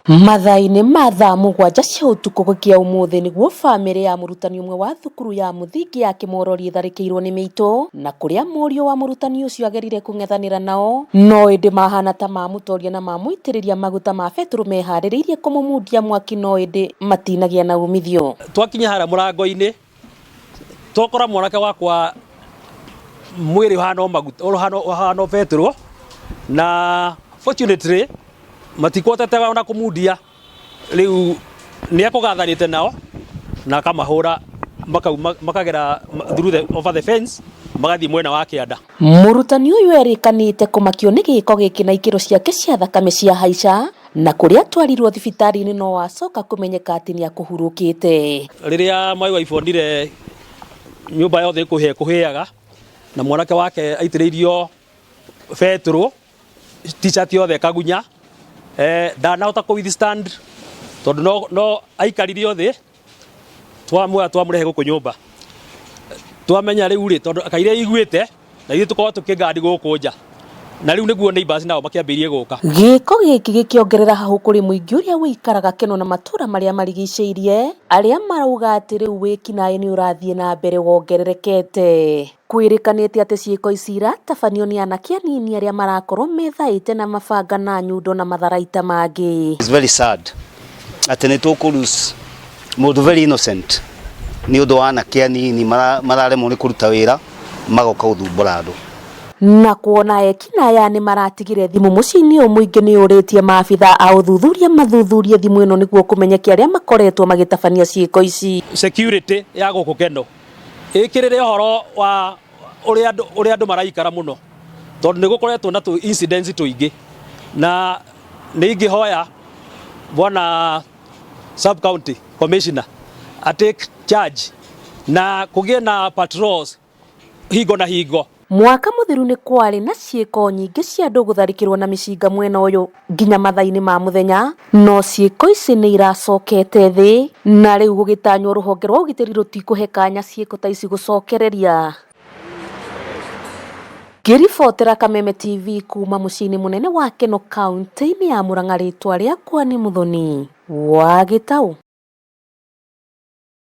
Mathaa-inĩ ma thaa mũgwanja cia ũtukũ gũkia ũmũthĩ nĩguo bamĩrĩ ya mũrutani ũmwe wa thukuru ya mũthingi ya Kĩmorori ĩtharĩkĩirwo nĩ Miitu, na kũrĩa mũriũ wa mũrutani ũcio agerire kũng'ethanĩra nao, no ĩndĩ mahana ta mamũtoria na mamũitĩrĩria maguta ma betũrũ meharĩrĩirie kũmũmundia mwaki, no ĩndĩ matinagĩa na umithio. Twakinya harĩa mũrango-inĩ twakora mwanake wakwa mwĩrĩ ũhana betũrũ, na fortunately matikotete ona kumudia, riu ni akugathanite nao na akamahura makagera through over the fence magathi mwena wa kĩanda. Mũrutani ũyũ erikanĩte kũmakio nĩ gĩko gĩkĩ na ikĩro ciake cia thakame cia haica, na kũrĩa atwarirwo thibitarĩ-inĩ no acoka kũmenyeka atĩ nĩ akũhurũkĩte. Rĩrĩa mwaĩ wa ibondire nyũmba yothe kũhĩaga na mwanake wake aitĩrĩirio betũrũ, t-shirt yothe kagunya, ndanahota kũ withstand tondu no aikaririo thi, twamũrehe gũkũ nyũmba, twamenya rĩu rĩ tondu akaire iguĩte na ithuĩ tũkorwo tũkĩngandi gũkũ nja, na rĩu nĩguo neighbors nao makĩambĩrĩrie gũka. Gĩko gĩkĩ gĩkĩongerera hahũ kũrĩ mũingĩ ũrĩa wĩikaraga Kenol na matura marĩa marigicĩirie, arĩa marauga atĩ rĩu wĩkinaĩ nĩ ũrathiĩ na mbere wongererekete. Kwĩrĩkanĩte atĩ ciĩko ici iratabanio nĩ anake anini arĩa marakorwo methaĩte na mabanga na nyundo na matharaita mangĩ. It's very sad atĩ nĩ tũkũ-lose mũndũ very innocent nĩ ũndũ wa anake anini mararemwo nĩ kũruta wĩra magoka gũthumbũra andũ. Na kuona ekinaĩ nĩ maratigire thimũ mũciĩ-inĩ ũyũ, mũingĩ nĩ ũrĩtie maabitha a ũthuthuria mathuthurie thimũ ĩno nĩguo kũmenyeke arĩa makoretwo magĩtabania ciĩko ici. Security ya gũkũ Kenol ĩkĩrĩre ũhoro wa ũrĩa andũ maraikara mũno, tondũ nĩ gũkoretwo na incidents tũingĩ, na nĩ ingĩhoya bwana sub county commissioner a take charge na kũgĩe na patrols hingo na hingo. Mwaka mũthiru nĩ kwarĩ na ciĩko nyingĩ cia andũ gũtharĩkĩrwo na mĩcinga mwena ũyũ nginya mathaa-inĩ ma mũthenya, no ciĩko ici nĩ iracokete thĩ, na rĩu gũgĩtanywo rũhonge rwa ũgitĩri rũtikũhe kanya ciĩko ta ici gũcokereria. Ngĩribotera Kameme TV kuma mũciĩ-inĩ mũnene wa Kenol kaunti-inĩ ya Murang'a, rĩtwa rĩakwa nĩ Mũthoni wa Gĩtaũ.